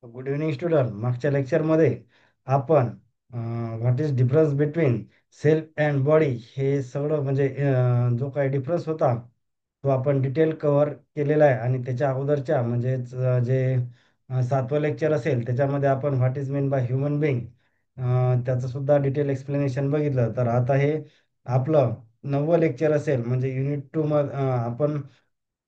Good evening student. मागच्या लेक्चरमध्ये आपण what is difference between self and body हे सगळं म्हणजे जो काही डिफरन्स होता तो आपण डिटेल कव्हर केलेला आहे. आणि त्याच्या अगोदरच्या म्हणजेच जे 7वं लेक्चर असेल त्याच्यामध्ये आपण what is mean by human being त्याचं सुद्धा डिटेल एक्सप्लेनेशन बघितलं. तर आता हे आपलं 9वं लेक्चर असेल म्हणजे युनिट 2 आपण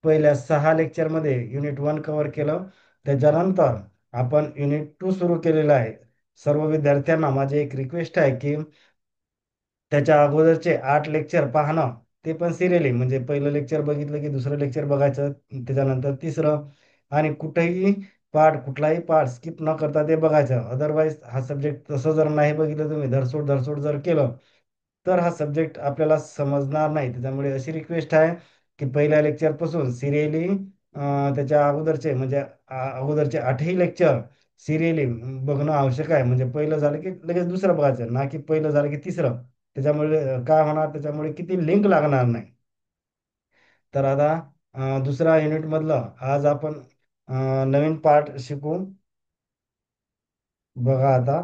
पहिल्या 6 लेक्चरमध्ये युनिट 1 कव्हर केलं. त्याच्यानंतर आपण युनिट 2 सुरू केलेलं आहे. सर्व विद्यार्थ्यांना माझी एक रिक्वेस्ट आहे की त्याच्या अगोदरचे 8 लेक्चर पाहणं, ते पण सिरियली म्हणजे पहिलं लेक्चर बघितलं की दुसरं लेक्चर बघायचं, त्याच्यानंतर तिसरं, आणि कुठलाही पार्ट स्किप न करता ते बघायचं. अदरवाईज हा सब्जेक्ट तसं जर नाही बघितलं तुम्ही धरसोड धरसोड जर केलं तर हा सब्जेक्ट आपल्याला समजणार नाही. त्याच्यामुळे अशी रिक्वेस्ट आहे की पहिल्या लेक्चरपासून सिरियली त्याच्या अगोदरचे म्हणजे अगोदरचे 8ही लेक्चर सिरियली बघणं आवश्यक आहे. म्हणजे पहिलं झालं की लगेच दुसरं बघायचं, ना की पहिलं झालं की तिसरं. त्याच्यामुळे काय होणार, त्याच्यामुळे किती लिंक लागणार नाही. तर आता दुसरा युनिट मधलं आज आपण नवीन पार्ट शिकू. बघा आता.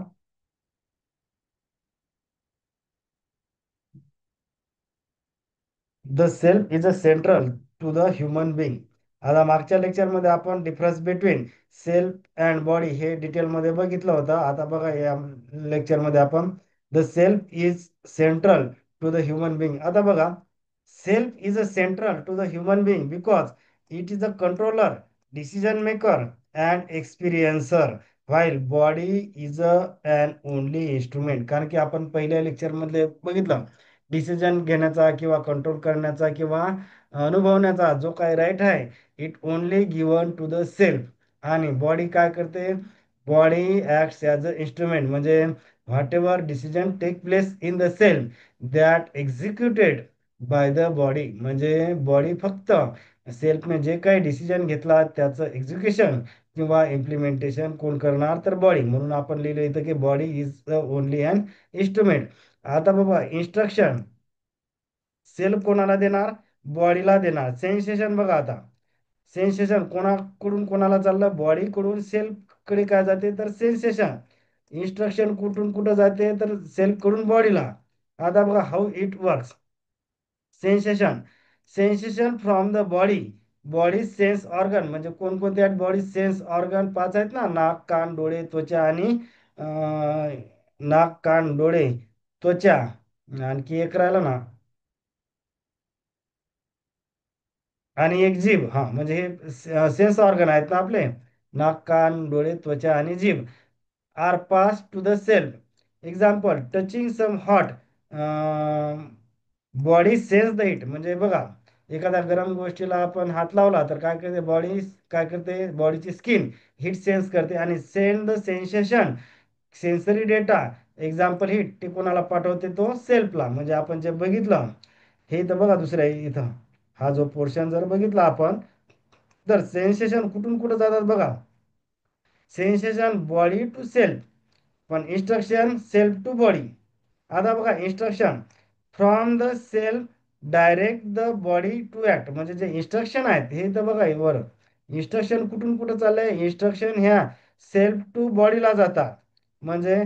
The self is a central to the human being. आता मागच्या लेक्चरमध्ये आपण difference between self and body हे डिटेलमध्ये बघितलं होतं. आता बघा या लेक्चरमध्ये आपण the self is central to the human being. आता बघा, self is a central to the human being because it is a controller, decision maker and experiencer, while body is an only instrument. कारण की आपण पहिल्या लेक्चरमध्ये बघितलं decision घेण्याचा किंवा कंट्रोल करण्याचा किंवा अनुभवण्याचा जो काही राईट आहे it only given to the self. आणि बॉडी काय करते, body acts as a instrument म्हणजे whatever decision take place in the self that executed by the body. म्हणजे बॉडी फक्त सेल्फने जे काही डिसिजन घेतला त्याचं एक्झिक्युशन किंवा इम्प्लिमेंटेशन कोण करणार, तर बॉडी. म्हणून आपण लिहिलं इथं की body is only an instrument. आता बाबा इन्स्ट्रक्शन सेल्फ कोणाला देणार, बॉडीला देणार. सेन्सेशन बघा आता, सेन्सेशन कोणाकडून कोणाला चाललं, बॉडीकडून सेल्फ कडे काय जाते तर सेन्सेशन. इन्स्ट्रक्शन कुठून कुठं जाते तर सेल्फ कडून बॉडीला. आता बघा how it works. Sensation, sensation from the body. Body sense organ म्हणजे कोणकोणते आहेत बॉडी सेन्स ऑर्गन? 5 आहेत ना: नाक, कान, डोळे, त्वचा आणि नाक, कान, डोळे, त्वचा. आणखी एक राहिलं ना, आणि एक जीभ. हा म्हणजे हे सेन्स ऑर्गन आहेत ना आपले: नाक, कान, डोळे, त्वचा आणि जीभ. Are pass to the self. Example: touching some hot, body sense the heat. म्हणजे बघा, एखाद्या गरम गोष्टीला आपण हात लावला तर काय करते बॉडी, काय करते बॉडीची स्किन हिट सेन्स करते आणि send the sensation, sensory data. Example hit ते कोणाला पाठवते, तो सेल्फला. म्हणजे आपण जे बघितलं हे तर बघा दुसऱ्या इथं हा जो पोर्शन जर बघितला आपण, तर सेन्सेशन कुठून कुठं जातात बघा. सेन्सेशन बॉडी टू सेल्फ, पण इन्स्ट्रक्शन सेल्फ टू बॉडी. आता बघा instruction from the self direct the body to act. म्हणजे जे इन्स्ट्रक्शन आहेत हे तर बघा वर इन्स्ट्रक्शन कुठून कुठं चाललंय, इन्स्ट्रक्शन ह्या सेल्फ टू बॉडीला जातात. म्हणजे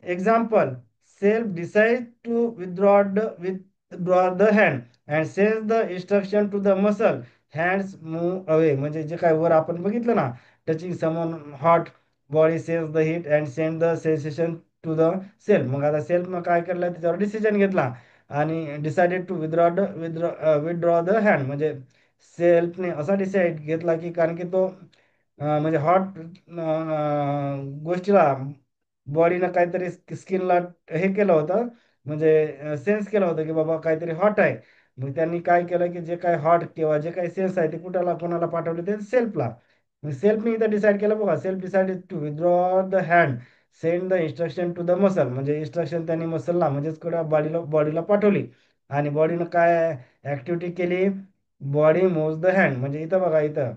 example: self decide to withdraw the hand and sense the instruction to the muscle, hands move away. म्हणजे जे काय वर आपण बघितलं ना, टचिंग समन hot, body sense the heat and send the sensation to the self. मग आता सेल्फ मग काय केलं, त्याच्यावर डिसिजन घेतला आणि decided to withdraw the hand. म्हणजे सेल्फने असा डिसाईड घेतला की कारण की तो म्हणजे हॉट गोष्टीला बॉडीनं काहीतरी स्किनला हे केलं होतं, म्हणजे सेन्स केलं होतं की बाबा काहीतरी हॉट आहे. मग त्यांनी काय केलं की जे काही हॉट किंवा जे काही सेन्स आहे ते कुठला कोणाला पाठवले, ते सेल्फला. सेल्फने इथं डिसाईड केलं बघा, self decided to withdraw the hand send the instruction to the muscle. म्हणजे इन्स्ट्रक्शन त्यांनी मसलला म्हणजेच बॉडीला पाठवली. आणि बॉडीनं काय ऍक्टिव्हिटी केली, बॉडी मोज द हँड. म्हणजे इथं बघा, इथं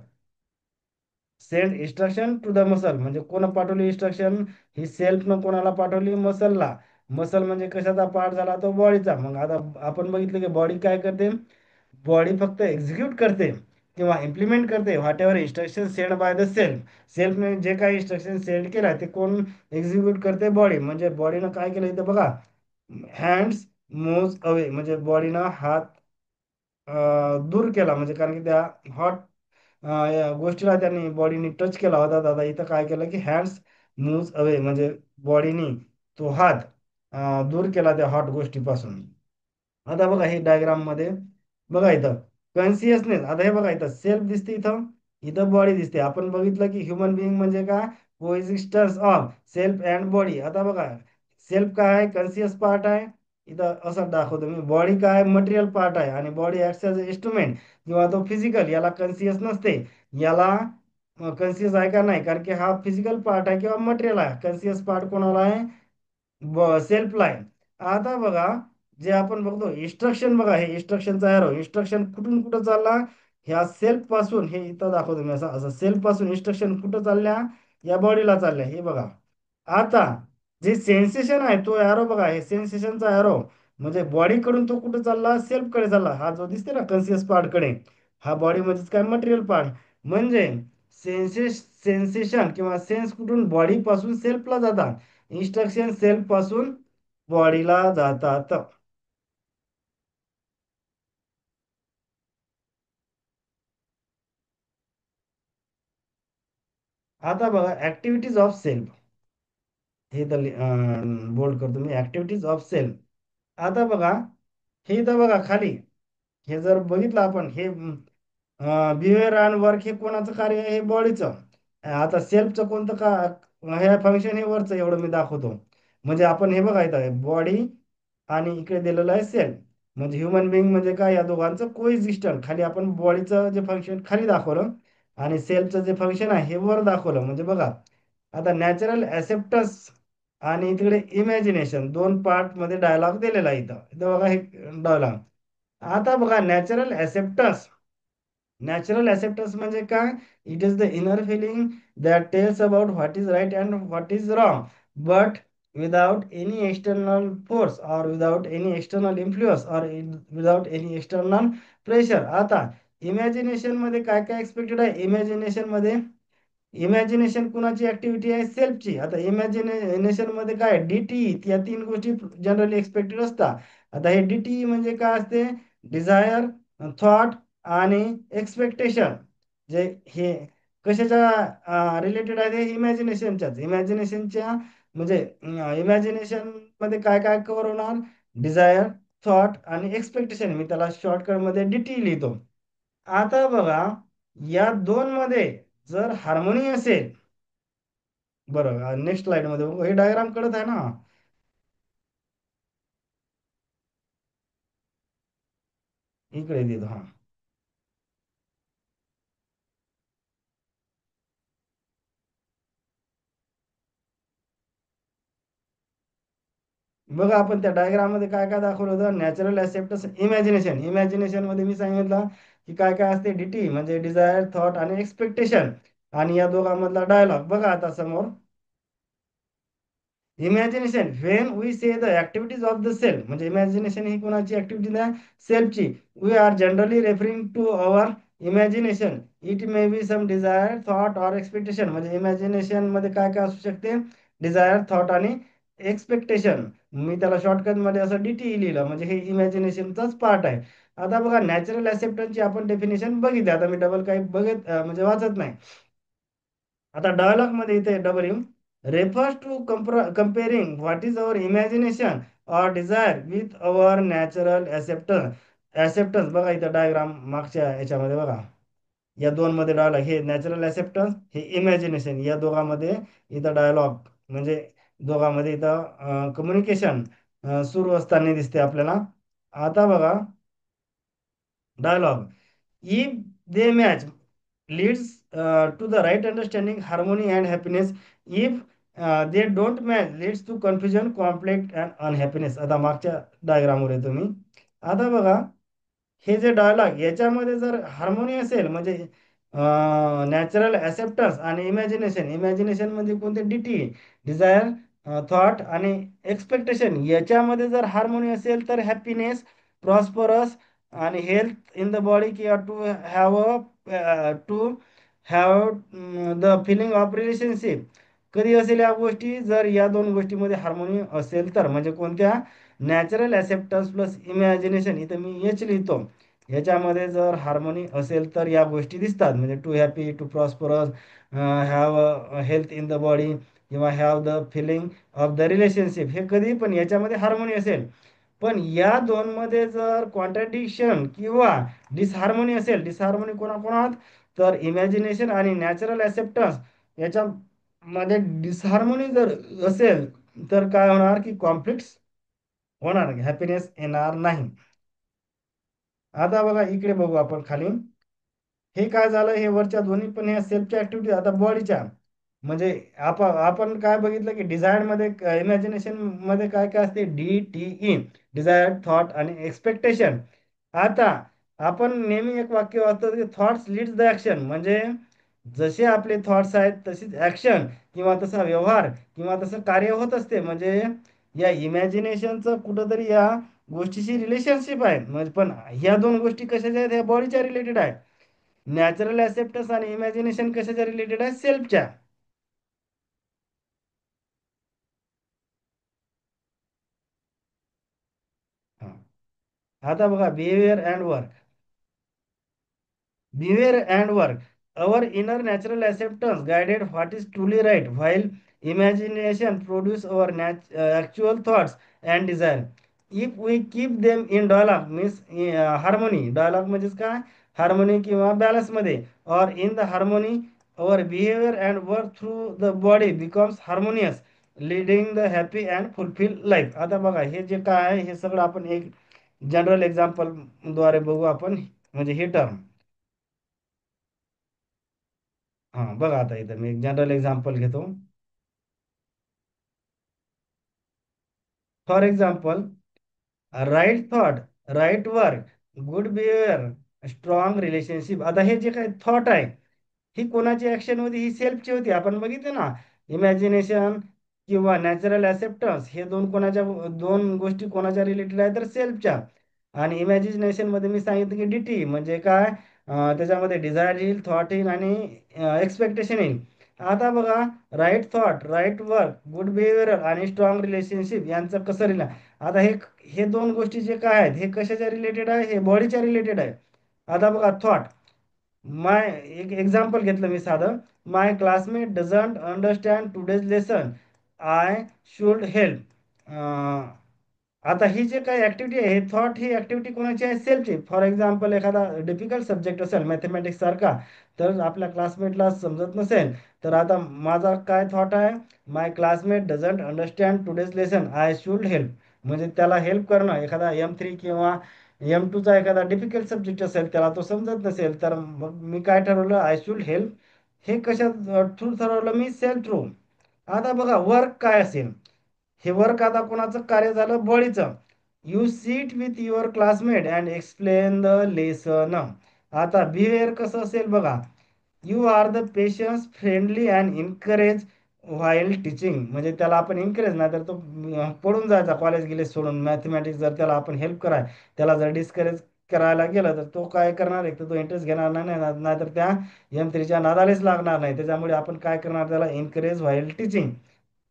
send instruction to the muscle म्हणजे कोण पाठवली इन्स्ट्रक्शन, ही सेल्फनं कोणाला पाठवली, मसलला. मसल म्हणजे कशाचा पार्ट झाला, तो बॉडीचा. मग आता आपण बघितलं की बॉडी काय करते, बॉडी फक्त एक्झिक्यूट करते. किंवा इम्प्लिमेंट करते whatever instruction send by the self. सेल्फने जे काही इन्स्ट्रक्शन सेंड केला ते कोण एक्झिक्यूट करते? बॉडी. म्हणजे बॉडीनं काय केलं इथं बघा, हँड्स मूव्ह अवे, म्हणजे बॉडीनं हात दूर केला, म्हणजे कारण की त्या हॉट या गोष्टीला त्यांनी बॉडीने टच केला होता. दादा इथं काय केलं की हँड्स मूव्ह अवे, म्हणजे बॉडीनी तो हात दूर केला त्या हॉट गोष्टीपासून. आता बघा हे डायग्राम मध्ये बघा इथं कॉन्शियसनेस. आता हे बघा इथं सेल्फ दिसते, इथं इथं बॉडी दिसते. आपण बघितलं की ह्युमन बिइंग म्हणजे काय, कोएक्झिस्टन्स ऑफ सेल्फ अँड बॉडी. आता बघा सेल्फ काय आहे, कॉन्शियस पार्ट आहे. इथं असं दाखवतो मी. बॉडी काय मटेरियल पार्ट आहे, आणि बॉडी ऍक्ट्स एज इन्स्ट्रुमेंट किंवा तो फिजिकल, याला कॉन्शियस नसते. याला कॉन्शियस आहे का नाही, कारण की हा फिजिकल पार्ट आहे किंवा मटेरियल आहे. कॉन्शियस पार्ट कोणाला आहे, सेल्फ लाईन. आता बघा जे आपण बघतो इन्स्ट्रक्शन, बघा हे इन्स्ट्रक्शनचा एरो, इन्स्ट्रक्शन कुठून कुठं चालला, ह्या सेल्फ पासून, हे इथं दाखवतो मी असं असं सेल्फ पासून इन्स्ट्रक्शन कुठं चालल्या, या बॉडीला चालल्या, हे बघा. आता जे सेन्सेशन आहे तो एरो बघा, हे सेन्सेशनचा एरो, म्हणजे बॉडी कडून तो कुठं चालला, सेल्फ कडे चालला. हा जो दिसते ना कॉन्शियस पार्ट कडे, हा बॉडी मध्येच काय मटेरियल पार्ट. म्हणजे सेन्सेशन किंवा सेन्स कुठून बॉडी पासून सेल्फला जातात, इन्स्ट्रक्शन सेल्फ पासून बॉडीला जातात. आता बघा ऍक्टिव्हिटीज ऑफ सेल्फ, हे तर बोल्ड करतो मी, ऍक्टिव्हिटीज ऑफ सेल्फ. आता बघा हे तर बघा खाली, हे जर बघितलं आपण, हे बिहेवियर अँड वर्क हे कोणाचं कार्य आहे, हे बॉडीचं. आता सेल्फचं कोणतं का, हे फंक्शन हे वरचं एवढं मी दाखवतो. म्हणजे आपण हे बघा इथं बॉडी आणि इकडे दिलेलं आहे सेल्फ, म्हणजे ह्युमन बिंग म्हणजे काय, या दोघांचं कोएक्झिस्टन्स. खाली आपण बॉडीचं जे फंक्शन खाली दाखवलं, आणि सेल्फचं जे फंक्शन आहे हे वर दाखवलं. म्हणजे बघा आता नॅचरल ऍक्सेप्टन्स आणि तिकडे इमॅजिनेशन, दोन पार्ट मध्ये डायलॉग दिलेला आहे. इथं इथं बघा हे डायलॉग. आता बघा नॅचरल ऍक्सेप्टन्स. नॅचरल ऍक्सेप्टन्स म्हणजे काय, it is the inner feeling that tells about what is right and what is wrong, but without any external force or without any external influence or without any external pressure. आता imagination मध्ये काय काय expected आहे, imagination मध्ये imagination कुणाची activity आहे, सेल्फची. आता imagination मध्ये काय, डीटी, या तीन गोष्टी जनरली एक्सपेक्टेड असतात. आता हे डीटी म्हणजे काय असते, डिझायर, थॉट आणि एक्सपेक्टेशन. जे हे कशाच्या रिलेटेड आहे, ते इमॅजिनेशनच्या म्हणजे इमॅजिनेशन मध्ये काय काय कव्हर होणार, डिझायर, थॉट आणि एक्सपेक्टेशन. मी त्याला शॉर्टकट मध्ये डीटी लिहितो. आता बघा या दोन मध्ये जर हार्मोनी असेल, बरं नेक्स्ट स्लाइड मध्ये बघू, हे डायग्राम कळत आहे ना, इकडे देतो हा. बघा आपण त्या डायग्राम मध्ये काय काय दाखवलं होतं, नॅचरल ऍक्सेप्टन्स, इमॅजिनेशन. इमॅजिनेशन मध्ये मी सांगितलं की काय काय असते, डीटी म्हणजे डिझायर, थॉट आणि एक्सपेक्टेशन, आणि या दोघांमधला डायलॉग बघा आता समोर. Imagination, when we say the activities of the self, म्हणजे इमॅजिनेशन ही कोणाची ऍक्टिव्हिटी आहे, सेल्फची. We are generally referring to our imagination. It may be some desire, thought और एक्सपेक्टेशन. म्हणजे इमॅजिनेशन मध्ये काय काय असू शकते, डिझायर, थॉट आणि एक्सपेक्टेशन. मी त्याला शॉर्टकट मध्ये असं डीटी लिहिलं, म्हणजे हे इमॅजिनेशनचाच पार्ट आहे. आता बघा नॅचरल ऍक्सेप्टन्सची आपण डेफिनेशन बघितली. आता मी डबल काही बघत म्हणजे वाचत नाही. आता डायलॉग मध्ये इथे double refers to comparing what is our imagination or desire with our natural acceptance. acceptance बघा इथं डायग्राम मागच्या याच्यामध्ये बघा, या दोन मध्ये डायलॉग, हे नॅचरल ऍक्सेप्टन्स, हे इमॅजिनेशन, या दोघांमध्ये इथं डायलॉग, म्हणजे दोघांमध्ये इथं कम्युनिकेशन सुरू असताना दिसते आपल्याला. आता बघा dialogue, if they match leads to the right understanding, harmony and happiness. If they don't match leads to confusion, conflict and unhappiness. आता मागच्या डायग्रामवर येतो मी. आता बघा हे जे डायलॉग याच्यामध्ये जर हार्मोनी असेल, म्हणजे नॅचरल ऍक्सेप्टन्स आणि इमॅजिनेशन, इमॅजिनेशन म्हणजे कोणते, डीटी, डिझायर, थॉट आणि एक्सपेक्टेशन, याच्यामध्ये जर हार्मोनी असेल तर हॅपीनेस, प्रॉस्परस आणि हेल्थ इन द बॉडी, किंवा to have a to have the feeling of relationship. कधी असेल या गोष्टी, जर या दोन गोष्टीमध्ये हार्मोनी असेल तर, म्हणजे कोणत्या, नॅचरल ॲक्सेप्टन्स प्लस इमॅजिनेशन, इथं मी एच लिहितो, ह्याच्यामध्ये जर हार्मोनी असेल तर या गोष्टी दिसतात, म्हणजे to happy, to prosperous, have health in the body, किंवा have the feeling of the relationship, हे कधी पण याच्यामध्ये हार्मोनी असेल. पण या दोन मध्ये जर कॉन्ट्रडिक्शन किंवा डिसहार्मोनी असेल, डिसहार्मोनी कोणाकोणात, तर इमॅजिनेशन आणि नॅचरल ॲक्सेप्टन्स याच्यामध्ये डिसहार्मोनी जर असेल, तर काय होणार की कॉन्फ्लिक्ट होणार, हॅपीनेस येणार नाही. आता बघा इकडे बघू आपण खाली, हे काय झालं, हे वरच्या दोन्ही पण ह्या सेल्फच्या ऍक्टिव्हिटी, आता बॉडीच्या, म्हणजे आपण काय बघितलं की डिझायर मध्ये, इमॅजिनेशन मध्ये काय काय असते, DTE, डिझायर, थॉट आणि एक्सपेक्टेशन. आता आपण नेहमी एक वाक्य वाचतो की थॉट्स लीड्स द ऍक्शन, म्हणजे जसे आपले थॉट्स आहेत तशीच ऍक्शन किंवा तसा व्यवहार किंवा तसं कार्य होत असते. म्हणजे या इमॅजिनेशनचं कुठंतरी या गोष्टीशी रिलेशनशिप आहे, म्हणजे पण ह्या दोन गोष्टी कशाच्या आहेत, ह्या बॉडीच्या रिलेटेड आहे. नॅचरल ऍक्सेप्टन्स आणि इमॅजिनेशन कशाच्या रिलेटेड आहे, सेल्फच्या. हा. आता बघा behaviour and work. Behavior and work. Our inner natural acceptance guided what is truly right, while imagination produce our actual thoughts and desire. If we keep them in dialogue, means harmony. Dialogue म्हणजेच काय? Harmony किंवा balance मध्ये. Or in the harmony, our behavior and work through the body becomes harmonious, leading the happy and fulfilled life. आता बघा हे जे काय आहे, हे सगळं आपण एक जनरल एक्झाम्पल द्वारे बघू आपण, म्हणजे हे टर्म. हा बघा, आता इथं मी एक जनरल एक्झाम्पल घेतो. For example, right thought, right work, good behaviour, strong relationship. आता हे जे काही थॉट आहे, ही कोणाची ऍक्शन होती, ही सेल्फची होती. आपण बघितलं ना, इमॅजिनेशन किंवा नॅचरल ऍक्सेप्टन्स, हे दोन कोणाच्या, दोन गोष्टी कोणाच्या रिलेटेड आहे, तर सेल्फच्या. आणि इमॅजिनेशन मध्ये मी सांगितलं की DT म्हणजे काय, त्याच्यामध्ये डिझायर येईल, थॉट येईल आणि एक्सपेक्टेशन येईल. आता बघा, right thought, right work, good behaviour आणि स्ट्रॉंग रिलेशनशिप यांचं कसं रिला, आता हे हे दोन गोष्टी जे काय आहेत, हे कशाच्या रिलेटेड आहे, हे बॉडीच्या रिलेटेड आहे. आता बघा थॉट, माय, एक एक्झाम्पल घेतलं मी साधं, my classmate doesn't understand today's lesson, I should help. आता ही जे काही ऍक्टिव्हिटी आहे, हे थॉट, ही ऍक्टिव्हिटी कोणाची आहे, सेल्फची. फॉर एक्झाम्पल, एखादा डिफिकल्ट सब्जेक्ट असेल मॅथमॅटिक्स सारखा, तर आपल्या क्लासमेटला समजत नसेल, तर आता माझा काय थॉट आहे, my classmate doesn't understand today's lesson, I should help. म्हणजे त्याला हेल्प करणं, एखादा M3 किंवा M2चा एखादा डिफिकल्ट सब्जेक्ट असेल, त्याला तो समजत नसेल, तर मग मी काय ठरवलं, आय शुड हेल्प. हे कशा थ्रू ठरवलं मी, सेल्फ थ्रू. आता बघा वर्क काय असेल, हे वर्क आता कोणाचं कार्य झालं, बळीचं. You sit with your classmate and explain the lesson. आता बिहेवियर कसं असेल बघा, you are the patience, friendly and encourage while teaching. म्हणजे त्याला आपण इनकरेज, नाही तर तो पडून जायचा, कॉलेज गेले सोडून. मॅथमॅटिक्स जर त्याला आपण हेल्प कराय, त्याला जर डिस्करेज करायला गेलं, तर तो काय करणार, एक तर तो इंटरेस्ट घेणार नाही, नाहीतर त्या M3च्या नादालाच लागणार नाही. त्याच्यामुळे आपण काय करणार, त्याला इनकरेज व्हाईल टीचिंग,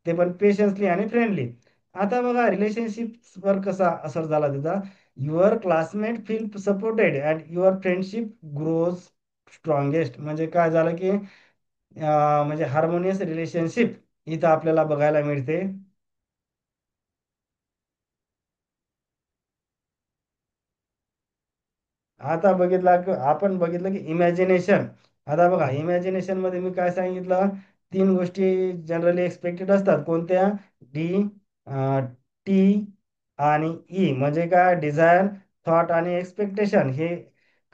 ते पण पेशन्सली आणि फ्रेंडली. आता बघा रिलेशनशिप वर कसा असर झाला त्याचा, your classmate feel supported and your friendship grows strongest. म्हणजे काय झालं की म्हणजे हार्मोनियस रिलेशनशिप इथं आपल्याला बघायला मिळते. आता आपण बघितलं की इमॅजिनेशन. आता बघा इमॅजिनेशन मध्ये मी काय सांगितलं, तीन गोष्टी जनरली एक्सपेक्टेड असतात. कोणत्या, डी, टी आणि ई, म्हणजे काय, डिझायर, थॉट आणि एक्सपेक्टेशन. हे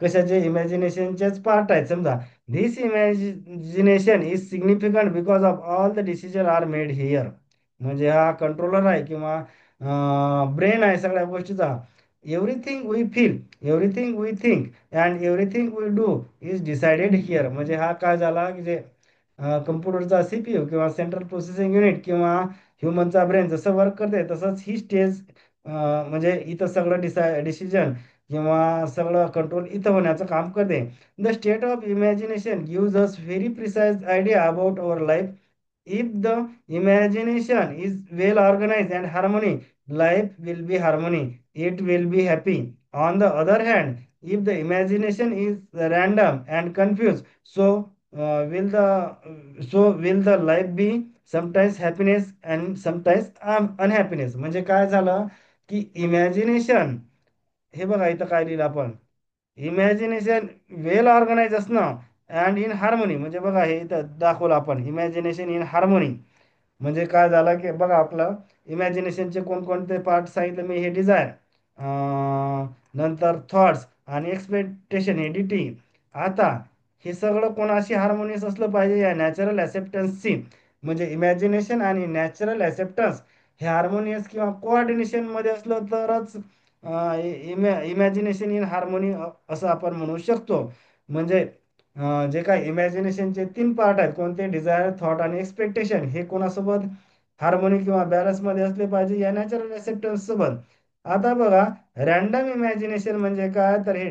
कशाचे, इमॅजिनेशनचेच पार्ट आहेत. समजा, this imagination is significant because of all the decision are made here. म्हणजे हा कंट्रोलर आहे किंवा ब्रेन आहे सगळ्या गोष्टीचा. Everything we feel, everything we think and everything we do is decided here. म्हणजे हा काय झाला की जे कम्प्युटरचा CPU किंवा सेंट्रल प्रोसेसिंग युनिट किंवा ह्युमनचा ब्रेन जसं वर्क करते, तसंच ही स्टेज, म्हणजे इथं सगळं डिसिजन किंवा सगळं कंट्रोल इथं होण्याचं काम करते. The state of imagination gives us very precise idea about our life. If the imagination is well organized and harmony, life will be harmony, it will be happy. On the other hand, if the imagination is random and confused, so will the life be sometimes happiness and sometimes unhappiness. म्हणजे काय झालं की imagination, हे बघा इथं काय लिहिलं आपण, इमॅजिनेशन वेल ऑर्गनाइज असणं अँड इन हार्मोनी. म्हणजे बघा हे इथं दाखवलं आपण, इमॅजिनेशन इन हार्मोनी. म्हणजे काय झालं की बघा आपलं इमॅजिनेशनचे कोणकोणते पार्ट सांगितले मी, हे डिझायर, नंतर थॉट्स आणि एक्सपेक्टेशन हे डिटी. आता हे सगळं कोणाशी हार्मोनियस असलं पाहिजे, या नॅचरल ॲक्सेप्टन्सची. म्हणजे इमॅजिनेशन आणि नॅचरल ॲक्सेप्टन्स हे हार्मोनियस किंवा कोऑर्डिनेशन मध्ये असलं तरच इमॅजिनेशन इन हार्मोनी असं आपण म्हणू शकतो. म्हणजे जे काय इमॅजिनेशनचे तीन पार्ट आहेत, कोणते, डिझायर, थॉट आणि एक्सपेक्टेशन, हे कोणासोबत हार्मोनी किंवा बॅलन्स मध्ये असले पाहिजे, या नॅचरल ऍक्सेप्टन्स सोबत. आता बघा रॅन्डम इमॅजिनेशन म्हणजे काय, तर हे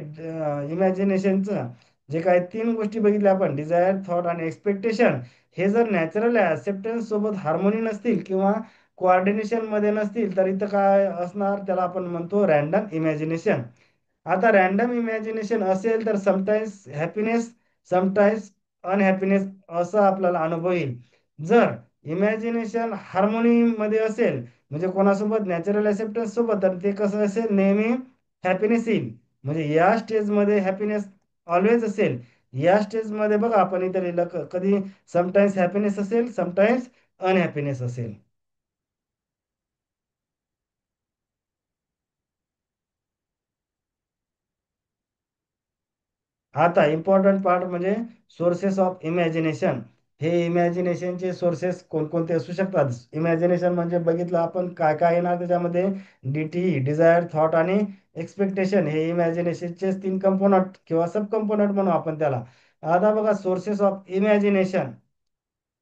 इमॅजिनेशनचं जे काय तीन गोष्टी बघितल्या आपण, डिझायर, थॉट आणि एक्सपेक्टेशन, हे जर नॅचरल ऍक्सेप्टन्स सोबत हार्मोनी नसतील किंवा कोऑर्डिनेशन मध्ये नसतील, तर इथं काय असणार, त्याला आपण म्हणतो रॅन्डम इमॅजिनेशन. आता रॅन्डम इमॅजिनेशन असेल तर समटाईम्स हॅपीनेस, समटाईम्स अनहॅपीनेस असा आपल्याला अनुभव येईल. जर इमॅजिनेशन हार्मोनी मध्ये असेल, म्हणजे कोणासोबत, नॅचरल ऍक्सेप्टन्स सोबत, तर ते कसं असेल, नेहमी हॅपीनेस येईल. म्हणजे या स्टेजमध्ये हॅपीनेस ऑलवेज असेल. या स्टेजमध्ये बघा आपण इथे लिहिलं कधी समटाईम्स हॅपीनेस असेल, समटाईम्स अनहॅपीनेस असेल. आता इम्पॉर्टंट पार्ट म्हणजे सोर्सेस ऑफ इमॅजिनेशन. हे इमॅजिनेशनचे सोर्सेस कोणकोणते असू शकतात. इमॅजिनेशन म्हणजे बघितलं आपण काय काय येणार त्याच्यामध्ये, डीटी, डिझायर, थॉट आणि एक्सपेक्टेशन, हे इमॅजिनेशनचे तीन कंपोनंट किंवा सब कंपोनंट म्हणू आपण त्याला. आता बघा sources of imagination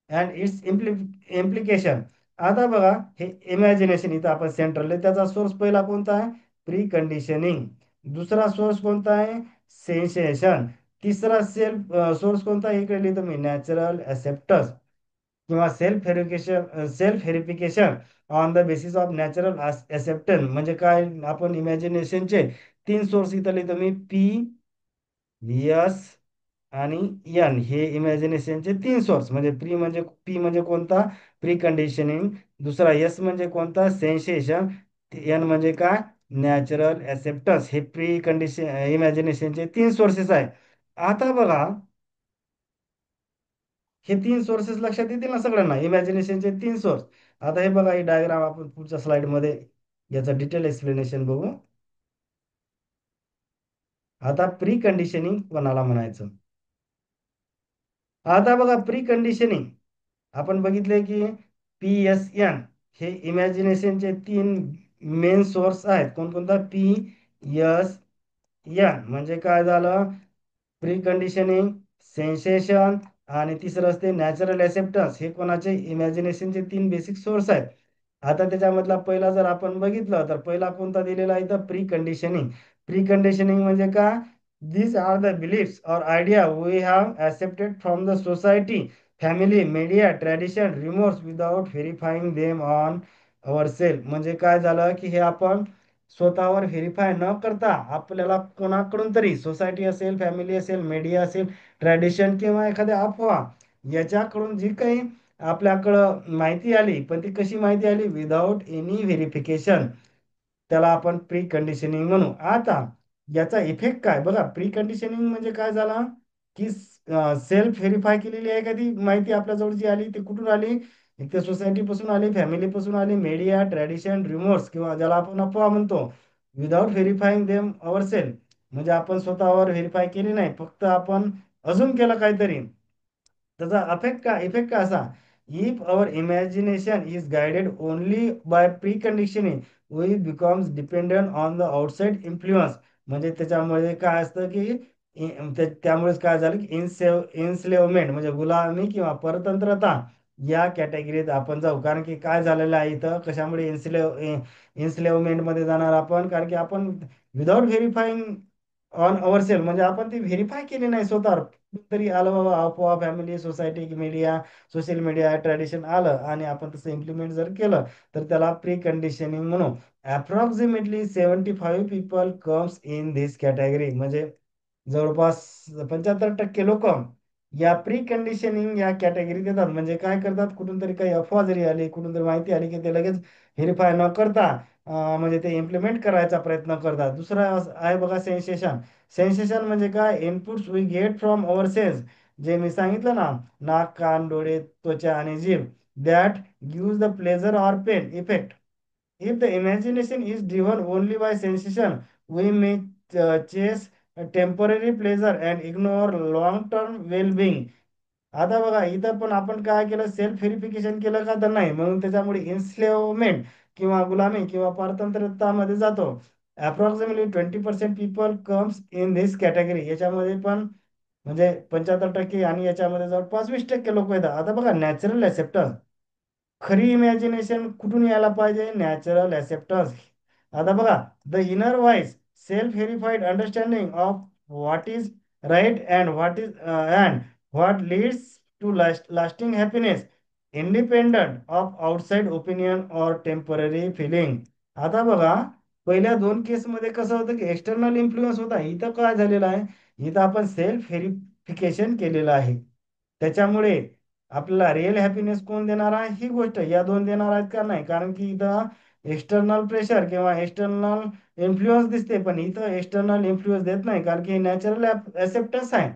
and it's implication. आता बघा हे इमॅजिनेशन इथं आपण सेंट्रल, त्याचा सोर्स पहिला कोणता आहे, प्री कंडिशनिंग. दुसरा सोर्स कोणता आहे, सेन्सेशन. तिसरा सेल्फ सोर्स कोणता आहे, इकडे लिहितो मी, नॅचरल ऍक्सेप्टन्स किंवा self verification on the basis of natural acceptance. म्हणजे काय, आपण इमॅजिनेशनचे तीन सोर्स इथं लिहितो मी, पी, यस आणि एन, हे इमॅजिनेशनचे तीन सोर्स. म्हणजे पी म्हणजे कोणता, प्री कंडिशनिंग. दुसरा एस म्हणजे कोणता, सेन्सेशन. एन म्हणजे काय, नॅचरल ऍक्सेप्टन्स. हे प्री कंडिशन इमॅजिनेशनचे तीन सोर्सेस आहे. आता बघा हे तीन सोर्सेस लक्षात येतील ना सगळ्यांना, इमॅजिनेशनचे तीन सोर्स. आता हे बघा ही डायग्राम आपण पुढच्या स्लाइड मध्ये याचं डिटेल एक्सप्लेनेशन बघू. आता प्री कंडिशनिंग कोणाला म्हणायचं. आता बघा प्री कंडिशनिंग आपण बघितले की PSN हे इमॅजिनेशनचे तीन मेन सोर्स आहेत. कोणकोणता, PSN म्हणजे काय झालं, प्री कंडिशनिंग, सेन्सेशन आणि तिसरं असते नॅचरल ऍक्सेप्टन्स. हे कोणाचे, इमॅजिनेशनचे तीन बेसिक सोर्स आहेत. आता त्याच्यामधला पहिला जर आपण बघितलं तर पहिला कोणता दिलेला आहे इथं, प्री कंडिशनिंग. प्री कंडिशनिंग म्हणजे काय, these are the beliefs or idea we have accepted from the society, family, media, tradition, remorse without verifying them on ourselves. म्हणजे काय झालं की हे आपण स्वतःवर व्हेरीफाय न करता आपल्याला कोणाकडून तरी, सोसायटी असेल, फॅमिली असेल, मीडिया असेल, ट्रॅडिशन किंवा एखाद्या अफवा, याच्याकडून जी काही आपल्याकडं माहिती आली, पण ती कशी माहिती आली, विदाउट एनी व्हेरिफिकेशन, त्याला आपण प्री कंडिशनिंग म्हणू. आता याचा इफेक्ट काय बघा, प्री कंडिशनिंग म्हणजे काय झाला की सेल्फ व्हेरीफाय केलेली आहे का ती माहिती आपल्याजवळ जी आली ती कुठून आली, एक तर सोसायटी पासून आली, फॅमिली पासून आली, मीडिया, ट्रॅडिशन, रिमोर्स किंवा ज्याला आपण अफवा म्हणतो, विदाउट व्हेरीफाईंग देम अवर सेल्फ. म्हणजे आपण स्वतःवर व्हेरीफाय केली नाही, फक्त आपण अजून केलं काहीतरी. त्याचा अफेक्ट काय, इफेक्ट काय असा, if our imagination is guided only by pre conditioning, we becomes dependent on the outside influence. म्हणजे त्याच्यामुळे काय असतं की त्यामुळेच काय झालं की इन्स्लेवमेंट म्हणजे गुलामी किंवा परतंत्रता, या कॅटेगरीत आपण जाऊ. कारण की काय झालेलं आहे इथं, कशामुळे इन्स्लेवमेंट मध्ये जाणार आपण, कारण की आपण विदाउट व्हेरीफाईंग ऑन अवर सेल्फ, म्हणजे आपण ती व्हेरीफाय केली नाही स्वतःवर. तरी आलं बाबा, आपोआप family, society, media, social media, tradition आलं आणि आपण तसं इम्प्लिमेंट जर केलं, तर त्याला प्री कंडिशनिंग म्हणू. Approximately 75 people comes in this category, म्हणजे जवळपास 75% लोक या प्री कंडिशनिंग या कॅटेगरीत येतात. म्हणजे काय करतात, कुठून तरी काही अफवा जरी आली, कुठून तरी माहिती आली, की ते लगेच व्हेरीफाय न करता म्हणजे ते इम्प्लिमेंट करायचा प्रयत्न करतात. दुसरा आहे बघा सेन्सेशन. सेन्सेशन म्हणजे काय, inputs we get from our sense, जे मी सांगितलं ना, नाक, कान, डोळे, त्वचा आणि जीभ, that gives the pleasure or pain effect. If the imagination is driven only by sensation, we may chase a temporary pleasure and ignore long-term well-being. आता बघा, इथं पण आपण काय केलं, सेल्फ व्हेरिफिकेशन केलं का, तर नाही, म्हणून त्याच्यामुळे इन्स्लेवमेंट किंवा गुलामी किंवा परतंत्रतामध्ये जातो. Approximately 20% people comes in this category, याच्यामध्ये पण म्हणजे 75%, आणि याच्यामध्ये जवळपास 20% लोक येतात. आता बघा, नॅचरल ऍक्सेप्टन्स, खरी इमॅजिनेशन कुठून यायला पाहिजे, नॅचरल ऍक्सेप्टन्स. आता बघा, the inner voice, self verified understanding of what is right and what leads to lasting happiness, independent of outside opinion or temporary feeling. आता बघा, पहिल्या दोन केसमध्ये कसं होतं की एक्सटर्नल इन्फ्लुएन्स होता, इथं काय झालेलं आहे, इथं आपण सेल्फ व्हेरिफिकेशन केलेलं आहे. त्याच्यामुळे आपल्याला रिअल हॅपीनेस कोण देणार आहे, ही गोष्ट या दोन देणार आहेत का, नाही, कारण की इथं एक्सटर्नल प्रेशर किंवा एक्सटर्नल इन्फ्लुअन्स दिसते, पण इथं एक्सटर्नल इन्फ्लुअन्स देत नाही, कारण की नॅचरल ऍक्सेप्टन्स आहे.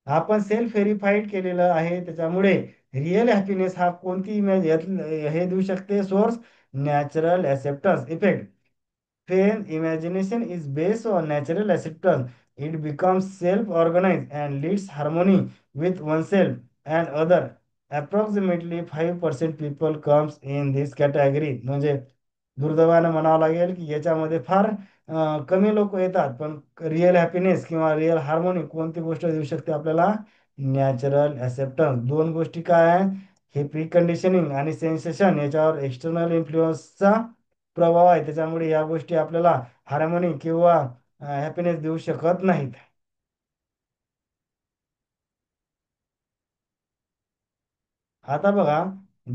आपण सेल्फ व्हेरीफाईड केलेलं आहे, त्याच्यामुळे रिअल हॅपीनेस हा कोणती इमेज हे देऊ शकते source, natural acceptance effect. When imagination is based on natural acceptance, it becomes self-organized and leads harmony with oneself and other. Approximately 5% people comes in this category. म्हणजे दुर्दैवानं म्हणावं लागेल की याच्यामध्ये फार कमी लोक येतात, पण रिअल हॅपीनेस किंवा रिअल हार्मोनी कोणती गोष्ट देऊ शकते आपल्याला, नॅचरल ऍक्सेप्टन्स. दोन गोष्टी काय आहे, हे प्री कंडिशनिंग आणि सेन्सेशन, याच्यावर एक्सटर्नल इन्फ्लुअन्सचा प्रभाव आहे, त्याच्यामुळे या गोष्टी आपल्याला हार्मोनी किंवा हॅपीनेस देऊ शकत नाहीत. आता बघा,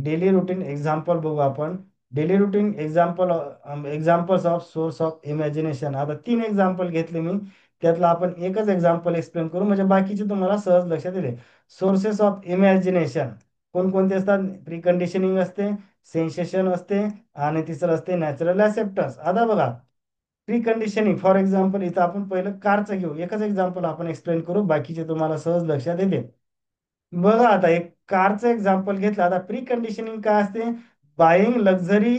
डेली रुटीन एक्झाम्पल बघू आपण. Daily routine examples of source of imagination. आता तीन एक्झाम्पल घेतले मी, त्यातला आपण एकच एक्झाम्पल एक्सप्लेन करू, म्हणजे बाकीचे तुम्हाला सहज लक्षात येते. सोर्सेस ऑफ इमॅजिनेशन कोणकोणते असतात, प्री असते, सेन्सेशन असते, आणि तिसरं असते नॅचरल ऍक्सेप्टन्स. आता बघा, प्री कंडिशनिंग फॉर एक्झाम्पल, इथं आपण पहिलं कारचं घेऊ, एकच एक्झाम्पल आपण एक्सप्लेन करू, बाकीचे तुम्हाला सहज लक्षात येते. बघा, आता एक कारचं एक्झाम्पल घेतलं, आता प्री कंडिशनिंग काय असते, बाईंग लक्झरी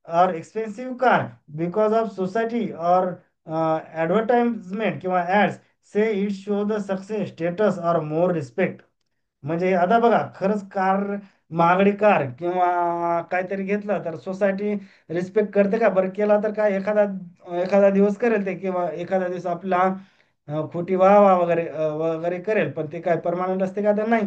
और expensive car because of society और ऍडव्हर्टाइजमेंट किंवा ads say it show the success, status और मोर रिस्पेक्ट. म्हणजे आता बघा, खरंच कार, महागडी कार किंवा काहीतरी घेतलं तर सोसायटी रिस्पेक्ट करते का, बरं केला तर काय, एखादा एखादा दिवस करेल ते, किंवा एखादा दिवस आपला खोटी वाह वगैरे वगैरे करेल, पण ते काय परमानंट असते का, तर नाही,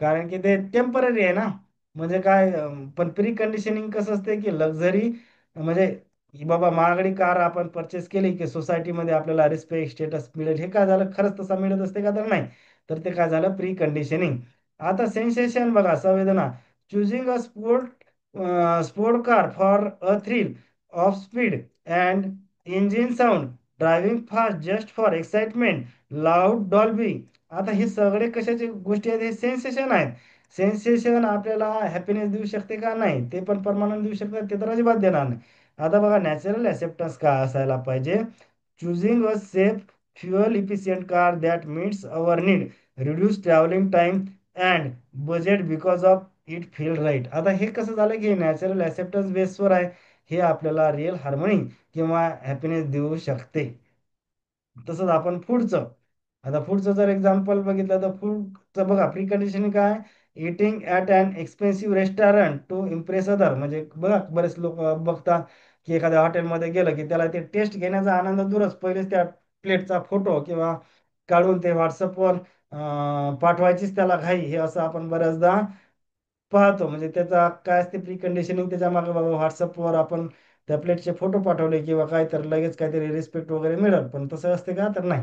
कारण की ते टेम्पररी आहे ना. म्हणजे काय, पण प्री कंडिशनिंग कसं असते की लक्झरी, म्हणजे की बाबा महागडी कार आपण परचेस केली की सोसायटीमध्ये आपल्याला रिस्पेक्ट, स्टेटस मिळेल, हे काय झालं, खरंच तसा मिळत असते का, तर नाही, तर ते काय झालं, प्री कंडिशनिंग. आता सेन्सेशन बघा, संवेदना, चुझिंग a sport car for a thrill of speed and engine sound, driving fast just for excitement, loud Dolby. आता हे सगळे कशाचे गोष्टी आहेत, हे सेन्सेशन आहेत. सेन्सेशन आपल्याला हॅपीनेस देऊ शकते का, नाही, ते पण परमानंट देऊ शकतात, ते तर अजिबात देणार नाही. आता बघा, नॅचरल ऍक्सेप्टन्स काय असायला पाहिजे, choosing a safe fuel efficient car that meets our need, reduce travelling time and budget because of it feel right. आता हे कसं झालं की नॅचरल ऍक्सेप्टन्स बेसवर आहे, हे आपल्याला रिअल हार्मोनी किंवा हॅपीनेस देऊ शकते. तसंच आपण फूडचं, आता फूडचं जर एक्झाम्पल बघितलं, तर फूडचं बघा, प्री कंडिशनिंग काय, eating at an expensive restaurant to impress other. म्हणजे बघा, बरेच लोक बघतात की एखाद्या हॉटेलमध्ये गेलं की त्याला ते टेस्ट घेण्याचा आनंद दूरच, पहिलेच त्या प्लेटचा फोटो किंवा काढून ते व्हॉट्सअपवर पाठवायचीच त्याला घाई, हे असं आपण बऱ्याचदा पाहतो. म्हणजे त्याचा काय असते प्री कंडिशनिंग, त्याच्या मागे बाबा व्हॉट्सअपवर आपण त्या प्लेटचे फोटो पाठवले किंवा काय तर लगेच काहीतरी रिस्पेक्ट वगैरे मिळेल, पण तसं असते का तर नाही.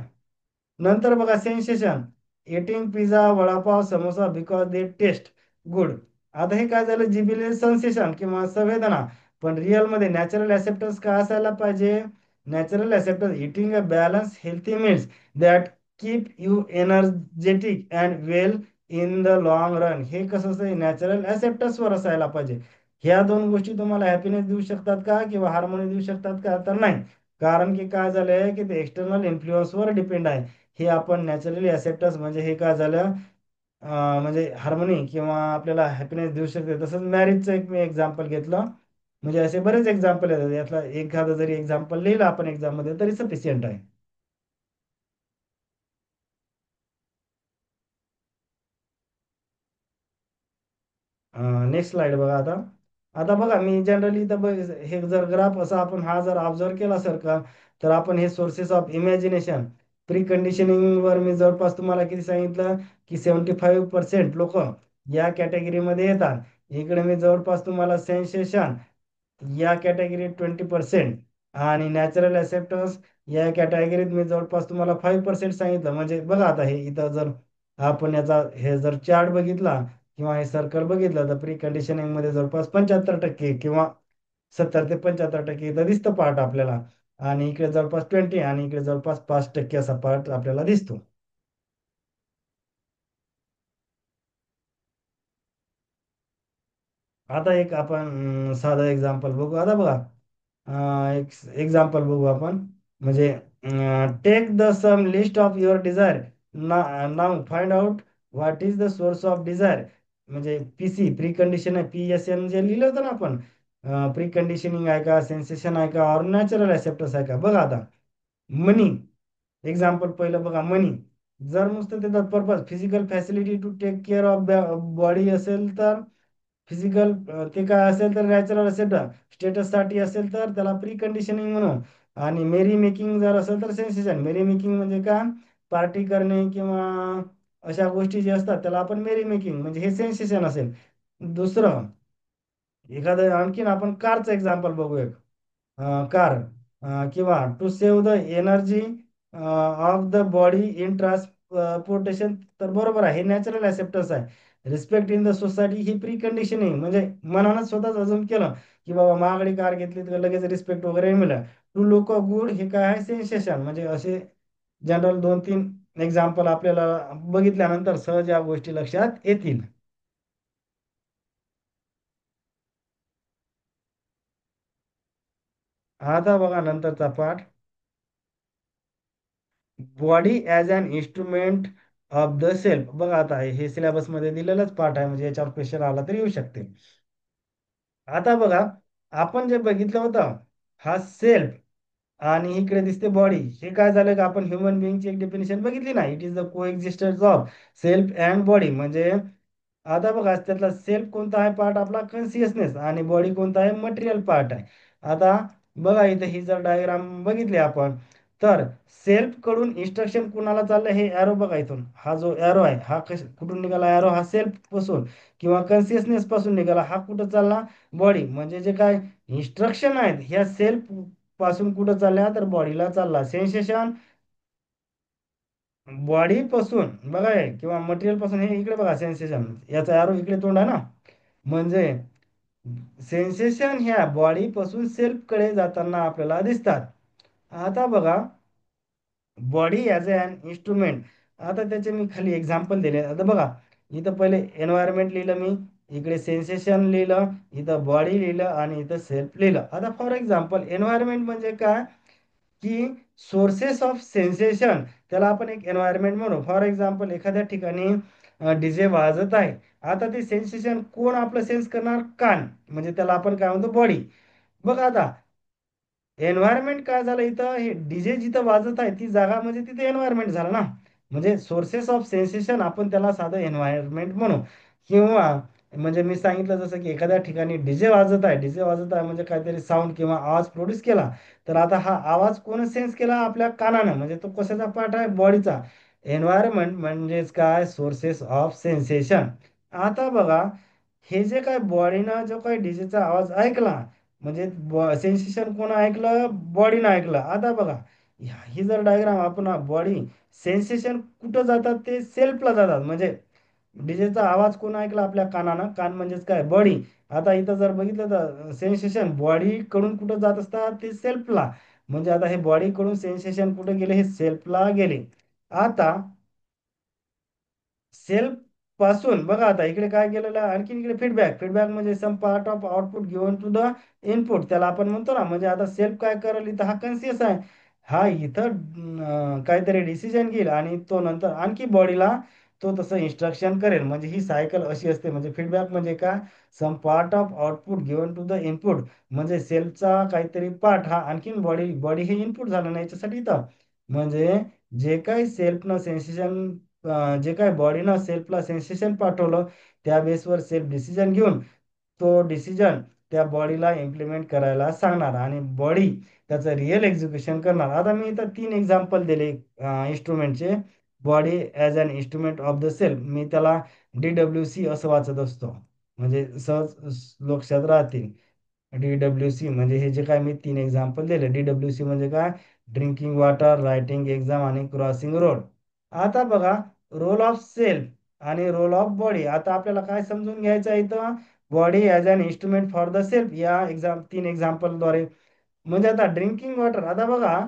नंतर बघा sensation, eating pizza, vada pav, samosa because they taste good. आता हे काय झालं, जिबेलियन सेन्सेशन किंवा संवेदना. पण रिअल मध्ये नॅचरल ऍक्सेप्टन्स काय असायला पाहिजे? Natural acceptance, eating a balance healthy meals that keep you energetic and well in the long run. हे कसं असतं, नॅचरल ऍक्सेप्टन्स वर असायला पाहिजे. ह्या दोन गोष्टी तुम्हाला हॅपीनेस देऊ शकतात का किंवा हार्मोनी देऊ शकतात का तर नाही. कारण की काय झालंय की ते एक्सटर्नल इन्फ्लुअन्सवर डिपेंड आहे. हे आपण नॅचरली ऍक्सेप्टन्स म्हणजे हे काय झालं, म्हणजे हार्मोनी किंवा आपल्याला हॅपीनेस देऊ शकते. तसंच मॅरेजचं एक मी एक्झाम्पल घेतलं, म्हणजे असे बरेच एक्झाम्पल येतात, यातला एखादं जरी एक्झाम्पल लिहिलं आपण एक्झाम मध्ये तरी सफिशियंट आहे. नेक्स्ट स्लाइड बघा आता. आता बघा मी जनरली इथं हे जर ग्राफ असा आपण हा जर ऑब्झर्व केला सर का, तर आपण हे sources of imagination, pre conditioning वर मी जवळपास तुम्हाला किती सांगितलं की 75% लोक या कॅटेगरीमध्ये येतात. इकडे मी जवळपास तुम्हाला सेन्सेशन या कॅटेगरीत 20% आणि नॅचरल ऍक्सेप्टन्स या कॅटेगरीत मी जवळपास तुम्हाला 5% सांगितलं. म्हणजे बघा आता हे इथं जर आपण याचा हे जर चार्ट बघितला किंवा हे सर्कल बघितलं, तर प्री कंडिशनिंग मध्ये जवळपास 75% किंवा 70 ते 75% इथं दिसतं पार्ट आपल्याला. आणि इकडे जवळपास 20 आणि इकडे जवळपास 5% असा पार्ट आपल्याला दिसतो. आता एक आपण साधं एक्झाम्पल बघू. आता बघा, एक एक्झाम्पल बघू आपण. म्हणजे take the some list of your desire, now find out what is the source of desire. म्हणजे पीसी प्री कंडिशन आहे, PSN जे लिहिलं होतं ना आपण, प्री कंडिशनिंग आहे का, सेन्सेशन आहे का, और नॅचरल ऍक्सेप्टन्स आहे का. बघा आता, मनी एक्झाम्पल पहिलं बघा, मनी. जर नुसतं त्याचा purpose physical facility to take care of body असेल तर फिजिकल, ते काय असेल तर नॅचरल असेल तर, स्टेटस साठी असेल तर त्याला प्री कंडिशनिंग म्हणून. आणि मेरी मेकिंग जर असेल तर सेन्सेशन. मेरी मेकिंग म्हणजे काय, पार्टी करणे किंवा अशा गोष्टी जे असतात त्याला आपण मेरी मेकिंग म्हणजे हे सेन्सेशन असेल. दुसरं एखादं आणखीन आपण कारचं एक्झाम्पल बघू एक. कार किंवा to save the energy of the body in transportation. तर बरोबर आहे, हे नॅचरल ऍक्सेप्टन्स आहे. रिस्पेक्ट इन द सोसायटी ही प्री कंडिशनिंग, म्हणजे मनानं स्वतःच अजून केलं की बाबा महागडी कार घेतली तर लगेच रिस्पेक्ट वगैरे मिळालं. टू लुक अ गुड हे काय आहे, सेन्सेशन. म्हणजे असे जनरल 2-3 एक्झाम्पल आपल्याला बघितल्यानंतर सहज या गोष्टी लक्षात येतील. आता बघा नंतरचा पाठ, body as an instrument of the self. बघा आता हे सिलेबस मध्ये दिलेलंच पाठ आहे, म्हणजे याच्यावर क्वेश्चन आला तरी येऊ शकते. आता बघा, आपण जे बघितलं होतं हा सेल्फ आणि इकडे दिसते बॉडी. हे काय झालं का, आपण ह्युमन बिंगची एक डेफिनेशन बघितली ना, इट इज द को existence of self and body. म्हणजे आता बघा त्यातला सेल्फ कोणता आहे पार्ट आपला, कॉन्सियसनेस, आणि बॉडी कोणता आहे, मटेरियल पार्ट आहे. आता बघा इथे ही जर डायग्राम बघितली आपण, तर सेल्फ कडून इन्स्ट्रक्शन कुणाला चाललं, हे एरो बघा इथून, हा जो एरो आहे हा कुठून निघाला, एरो हा सेल्फ पासून किंवा कॉन्सियसनेस पासून निघाला. हा कुठं चालला, बॉडी. म्हणजे जे काय इन्स्ट्रक्शन आहेत ह्या सेल्फ पासून कुठं चालल्या तर बॉडीला चालला. सेन्सेशन बॉडी पासून बघा हे, किंवा मटेरियल पासून, हे इकडे बघा सेन्सेशन, याचा एरो इकडे तोंड आहे ना. म्हणजे सेन्सेशन ह्या बॉडी पासून सेल्फ कडे जाताना आपल्याला दिसतात. आता बघा, बॉडी ॲज अन इन्स्ट्रुमेंट. आता त्याचे मी खाली एक्झाम्पल दिले. आता बघा इथं पहिले एन्व्हायरमेंट लिहिलं मी, इकडे सेन्सेशन लिहिलं, इथं बॉडी लिहिलं आणि इथं सेल्फ लिहिलं. आता फॉर एक्झाम्पल एन्व्हायरमेंट म्हणजे काय, की सोर्सेस ऑफ सेन्सेशन, त्याला आपण एक एन्व्हायरमेंट म्हणू. फॉर एक्झाम्पल एखाद्या ठिकाणी डीजे वाजत आहे. आता ते सेन्सेशन कोण आपलं सेन्स करणार, कान, म्हणजे त्याला आपण काय म्हणतो, बॉडी. बघा आता एन्व्हायरमेंट काय झालं, इथं हे डीजे जिथं वाजत आहे ती जागा म्हणजे तिथे एन्व्हायरमेंट झालं ना. म्हणजे सोर्सेस ऑफ सेन्सेशन आपण त्याला साधं एन्व्हायरमेंट म्हणू. किंवा म्हणजे मी सांगितलं जसं की एखाद्या ठिकाणी डीजे वाजत आहे, डीजे वाजत आहे म्हणजे काहीतरी साऊंड किंवा आवाज प्रोड्यूस केला. तर आता हा आवाज कोण सेन्स केला, आपल्या कानानं. म्हणजे तो कशाचा पार्ट आहे, बॉडीचा. एन्व्हायरमेंट म्हणजेच काय, सोर्सेस ऑफ सेन्सेशन. आता बघा, हे जे काय बॉडीनं जो काही डीजेचा आवाज ऐकला, म्हणजे सेन्सेशन कोण ऐकलं? बॉडीनं ऐकलं. आता बघा, ही जर डायग्राम आपण बॉडी सेन्सेशन कुठं जातात? ते सेल्फला जातात. म्हणजे डीजेचा आवाज कोण ऐकला? आपल्या कानानं. कान म्हणजेच काय? बॉडी. आता इथं जर बघितलं तर सेन्सेशन बॉडी कडून कुठं जात असतात? ते सेल्फला. म्हणजे आता हे बॉडी कडून सेन्सेशन कुठे गेले? हे सेल्फला गेले. आता सेल्फ पासून बघा, आता इकडे काय केलेलं आहे? आणखीन इकडे फीडबॅक. फीडबॅक म्हणजे some part of output given to the input, त्याला आपण म्हणतो ना. म्हणजे आता सेल्फ काय करेल इथं? हा कन्सियस आहे. हा इथं काहीतरी डिसिजन घेईल आणि तो नंतर आणखी बॉडीला तो तसं इन्स्ट्रक्शन करेल. म्हणजे ही सायकल अशी असते. म्हणजे फीडबॅक म्हणजे काय? Some part of output given to the input. म्हणजे सेल्फचा काहीतरी पार्ट हा आणखीन बॉडी, बॉडी हे इनपुट झालं ना याच्यासाठी इथं. म्हणजे जे काही सेल्फनं सेन्सेशन, जे काय बॉडीनं सेल्फला सेन्सेशन पाठवलं, त्या बेसवर सेल्फ डिसिजन घेऊन तो डिसिजन त्या बॉडीला इम्प्लिमेंट करायला सांगणार आणि बॉडी त्याचं रिअल एक्झिक्युशन करणार. आता मी इथं 3 एक्झाम्पल दिले इन्स्ट्रुमेंटचे. Body as an instrument of the self, मी त्याला DWC असं वाचत असतो. म्हणजे सहज लक्षात राहतील. DWC म्हणजे हे जे काय मी 3 एक्झाम्पल दिले. DWC म्हणजे काय? ड्रिंकिंग वॉटर, रायटिंग एक्झाम आणि क्रॉसिंग रोड. आता बघा, रोल ऑफ सेल्फ आणि रोल ऑफ बॉडी. आता आपल्याला काय समजून घ्यायचं आहे इथं? Body as an instrument for the self या 3 एक्झाम्पलद्वारे. म्हणजे आता ड्रिंकिंग वॉटर, आता बघा,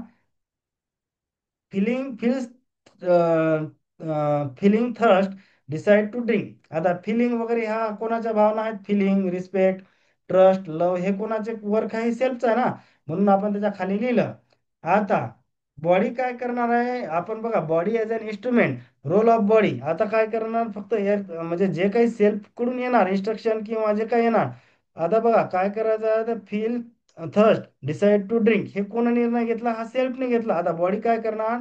feeling feeling thirst decide to drink. आता फिलिंग वगैरे ह्या कोणाच्या भावना आहेत? फिलिंग, रिस्पेक्ट, ट्रस्ट, लव हे कोणाचे वर्क आहे? सेल्फचा आहे ना. म्हणून आपण त्याच्या खाली लिहिलं. आता बॉडी काय करणार आहे? आपण बघा, body as an instrument, role of body. आता काय करणार? फक्त म्हणजे जे काही सेल्फ कडून येणार इन्स्ट्रक्शन किंवा जे काही येणार, आता बघा काय करायचं आहे? तर feel thirst decide to drink हे कोण निर्णय घेतला? हा सेल्फने घेतला. आता बॉडी काय करणार?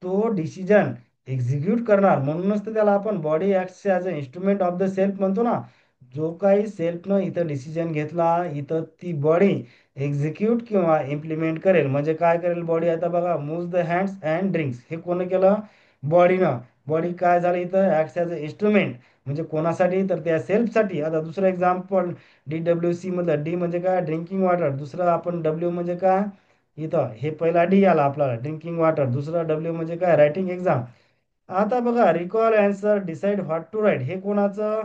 तो डिसिजन एक्झिक्यूट करणार. म्हणूनच तर त्याला आपण body acts as a instrument of the self म्हणतो ना. जो काही सेल्फनं इथं डिसिजन घेतला, इथं ती बॉडी एक्झिक्यूट किंवा इम्प्लिमेंट करेल. म्हणजे काय करेल बॉडी? आता बघा, move the hands and drinks हे कोण केलं? बॉडीनं. बॉडी काय झालं इथं? Acts as a instrument. म्हणजे कोणासाठी? तर त्या सेल्फसाठी. आता दुसरं एक्झाम्पल, DWC मधलं डी म्हणजे काय? Drinking water. दुसरं आपण डब्ल्यू म्हणजे काय? इथं हे पहिला डी आला आपल्याला, ड्रिंकिंग वॉटर. दुसरा डब्ल्यू म्हणजे काय? Writing exam. आता बघा, recall answer, decide what to write हे कोणाचं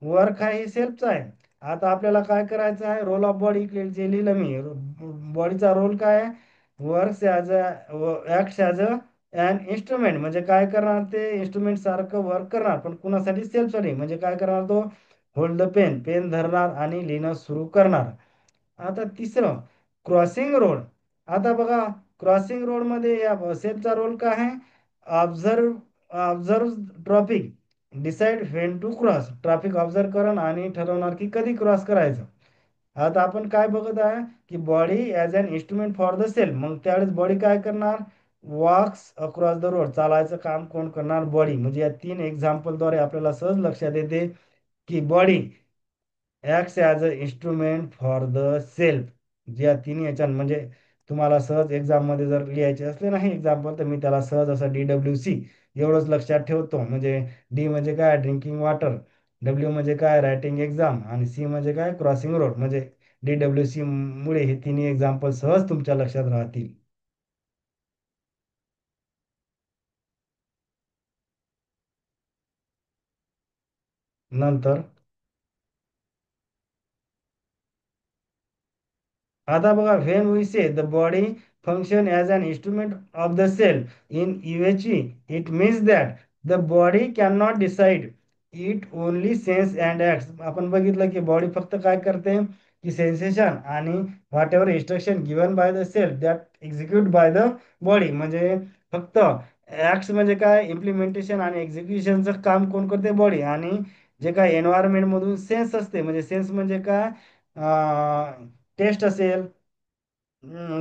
वर्क आहे? हे सेल्फचं आहे. आता आपल्याला काय करायचं आहे? रोल ऑफ बॉडी इकडे जे लिहिलं मी, बॉडीचा रोल काय आहे? Works as a acts as a an instrument. म्हणजे काय करणार? ते इन्स्ट्रुमेंट सारखं वर्क करणार, पण कुणासाठी? सेल्फसाठी. म्हणजे काय करणार तो? होल्ड द पेन, पेन धरणार आणि लिहिणं सुरू करणार. आता तिसरं, क्रॉसिंग रोड. आता बघा, क्रॉसिंग रोड मध्ये या सेफचा रोल काय आहे? Observe observe traffic, decide when to cross. Traffic observe करण आणि ठरवणार की कधी क्रॉस करायचं. आता आपण काय बघत आहे? की body as an instrument for the self. मग त्यावेळेस बॉडी काय करणार? Walks across the road. चालायचं काम कोण करणार? बॉडी. म्हणजे या 3 एक्झाम्पलद्वारे आपल्याला सहज लक्षात येते की body acts as a instrument for the self. ज्या तिन्ही याच्यात म्हणजे तुम्हाला सहज एक्झाममध्ये जर लिहायचे असले नाही एक्झाम्पल, तर मी त्याला सहज असं DWC एवढंच लक्षात ठेवतो. म्हणजे डी म्हणजे काय? Drinking water. डब्ल्यू म्हणजे काय? Writing exam. आणि सी म्हणजे काय? Crossing road. म्हणजे DWC मुळे हे तिन्ही एक्झाम्पल सहज तुमच्या लक्षात राहतील. नंतर आता बघा, when we say the body function as an instrument of the self in इवेची, it means that the body can not decide, it only sense and acts. आपण बघितलं की बॉडी फक्त काय करते? की सेन्सेशन आणि what ever instruction given by the self that execute bye the body. म्हणजे फक्त ॲक्ट्स म्हणजे काय? इम्प्लिमेंटेशन आणि एक्झिक्युशनचं काम कोण करते? बॉडी. आणि जे काय एन्व्हायरमेंट मधून सेन्स असते, म्हणजे सेन्स म्हणजे काय? टेस्ट असेल,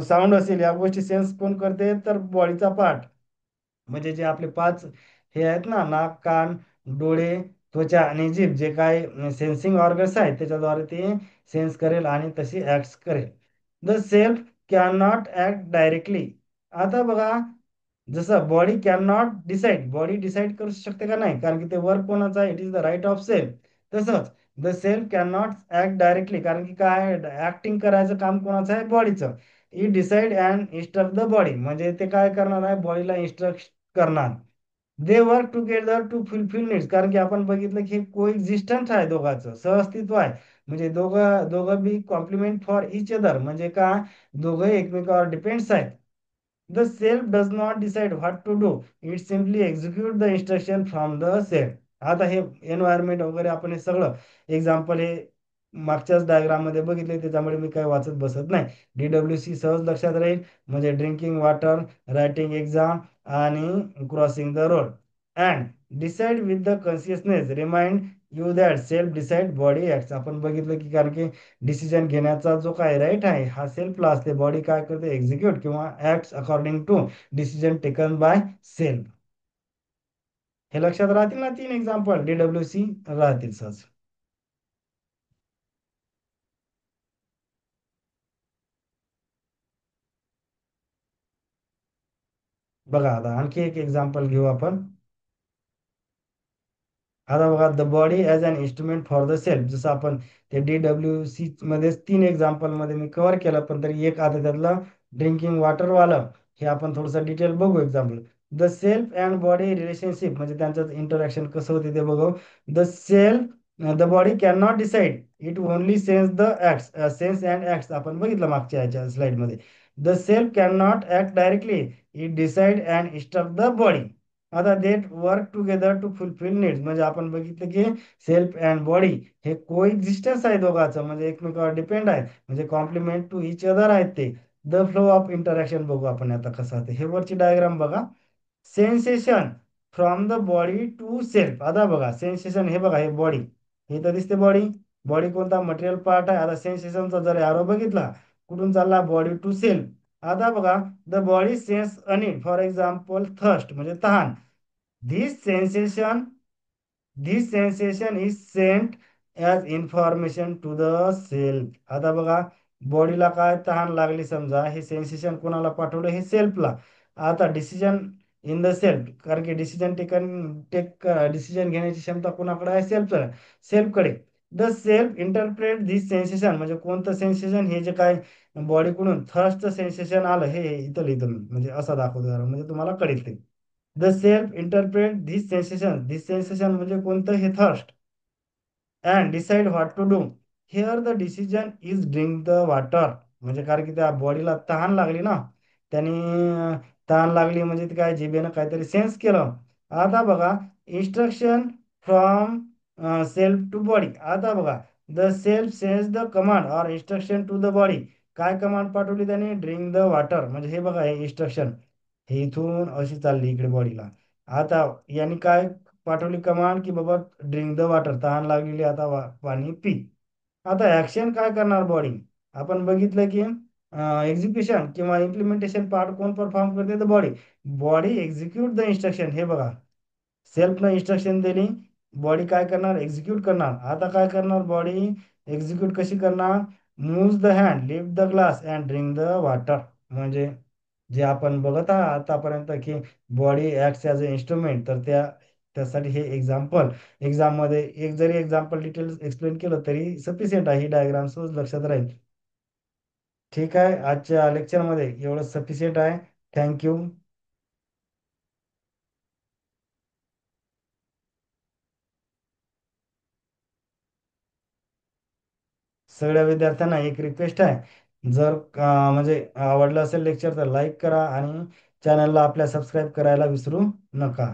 साऊंड असेल, या गोष्टी सेन्स कोण करते? तर बॉडीचा पार्ट. म्हणजे जे आपले 5 हे आहेत ना, नाक, कान, डोळे, त्वचा आणि जीभ, जे काय सेन्सिंग ऑर्गन्स आहेत त्याच्याद्वारे ते सेन्स करेल आणि तशी ऍक्ट करेल. The self can not act directly. आता बघा, जसं body can not decide, body decide करू शकते का? नाही, कारण की ते वर्क कोणाचं आहे? It is the right of self. तसंच the self can not act directly, कारण की काय ऍक्टिंग करायचं काम कोणाचं आहे, बॉडीचं. ई decide and instruct the body, म्हणजे ते काय करणार आहे, बॉडीला इन्स्ट्रक्ट करणार. They work together to fulfil needs, कारण की आपण बघितलं की को एक्झिस्टन्स आहे दोघांचं, सहअस्तित्व आहे. म्हणजे दोघं दोघं be complement for each other, म्हणजे का दोघं एकमेकावर डिपेंड्स आहेत. The self does not decide what to do, it simply execute the instruction from the self. आता हे एन्व्हायरमेंट वगैरे आपण हे सगळं एक्झाम्पल हे मागच्याच डायग्राम मध्ये बघितले, त्याच्यामुळे मी काही वाचत बसत नाही. DWC सहज लक्षात राहील, म्हणजे ड्रिंकिंग वॉटर, रायटिंग एक्झाम आणि crossing the road. And decide with the consciousness remind you that self decide body acts. आपण बघितलं की कारण की डिसिजन घेण्याचा जो काय राईट आहे हा सेल्फला असते, बॉडी काय करते, एक्झिक्यूट किंवा acts according to decision taken by self. हे लक्षात राहतील ना, 3 एक्झाम्पल DWC राहतील सहज. बघा आता आणखी एक एक्झाम्पल घेऊ आपण. आता बघा, the body as an instrument for the self, जसं आपण ते DWC मध्ये 3 एक्झाम्पल मध्ये मी कव्हर केलं, पण तरी एक आता त्यातलं ड्रिंकिंग वॉटरवालं हे आपण थोडंसं डिटेल बघू example. The self and body relationship, म्हणजे त्यांचं इंटरॅक्शन कसं होते ते बघू. The self the body can not decide, it only sense the acts, sense and acts आपण बघितलं मागच्या याच्या स्लाइडमध्ये. The self can not act directly, it decide and instruct the body. आता that work together to fulfil needs, म्हणजे आपण बघितलं की सेल्फ अँड बॉडी हे को एक्झिस्टन्स आहे दोघांचं, म्हणजे एकमेकावर डिपेंड आहे, म्हणजे कॉम्प्लिमेंट टू इच अदर आहेत ते. द फ्लो ऑफ इंटरॅक्शन बघू आपण आता कसं आहे हे वरची डायग्राम बघा. Sensation from the body to self. आता बघा सेन्सेशन, हे बघा हे बॉडी, हे तर दिसते बॉडी. बॉडी कोणता मटेरियल पार्ट आहे. आता सेन्सेशनचा जर ॲरो बघितला, कुठून चालला, बॉडी टू सेल्फ. आता बघा, द बॉडी सेन्स अनिट, फॉर एक्झाम्पल थर्स्ट म्हणजे तहान. This sensation, this sensation is sent as information to the self. आता बघा, बॉडीला काय तहान लागली समजा, हे सेन्सेशन कोणाला पाठवलं, हे सेल्फला. आता डिसिजन इन द सेल्फ, कारण की डिसिजन घेण्याची क्षमता कोणाकडे आहे, सेल्फकडे. The self interpret this sensation, म्हणजे कोणतं सेन्सेशन, हे जे काय बॉडीकडून थर्स्ट सेन्सेशन आलं, हे इथं लिहितो मी, म्हणजे असं दाखवतो जरा, म्हणजे तुम्हाला कळेल ते. The self interpret this sensation म्हणजे कोणतं, हे thirst. And decide what to do. Here the decision is drink the water, म्हणजे कारण की त्या बॉडीला तहान लागली ना, त्याने तहान लागली म्हणजे ते काय जिभेनं काहीतरी सेन्स केलं. आता बघा, instruction from self to body. आता बघा, the self sense the command or instruction to the body. काय कमांड पाठवली त्याने, ड्रिंक द वॉटर, म्हणजे हे बघा हे इन्स्ट्रक्शन, हे इथून अशी चालली इकडे बॉडीला. आता यांनी काय पाठवली कमांड, की बाबा ड्रिंक द वॉटर, तहान लागलेली, आता पाणी पी. आता ऍक्शन काय करणार बॉडी, आपण बघितलं की एक्झिक्युशन किंवा इम्प्लिमेंटेशन पार्ट कोण परफॉर्म करते, तर body. Body execute the instruction, हे बघा सेल्फनं इन्स्ट्रक्शन दिली, बॉडी काय करणार, एक्झिक्यूट करणार. आता काय करणार बॉडी, एक्झिक्यूट कशी करणार, move the hand, lift the glass and drink the water. म्हणजे जे आपण बघत आहात आतापर्यंत की body acts as a instrument, तर त्यासाठी हे एक्झाम मध्ये एक जरी एक्झाम्पल डिटेल्स एक्सप्लेन केलं तरी सफिशियंट आहे, ही डायग्राम सहज लक्षात राहील. ठीक आहे, आजच्या लेक्चरमध्ये एवढं सफिशियंट आहे. थँक्यू. सगळ्या विद्यार्थ्यांना एक रिक्वेस्ट आहे, जर म्हणजे आवडलं असेल लेक्चर तर लाईक करा आणि चॅनलला आपल्या सबस्क्राईब करायला विसरू नका.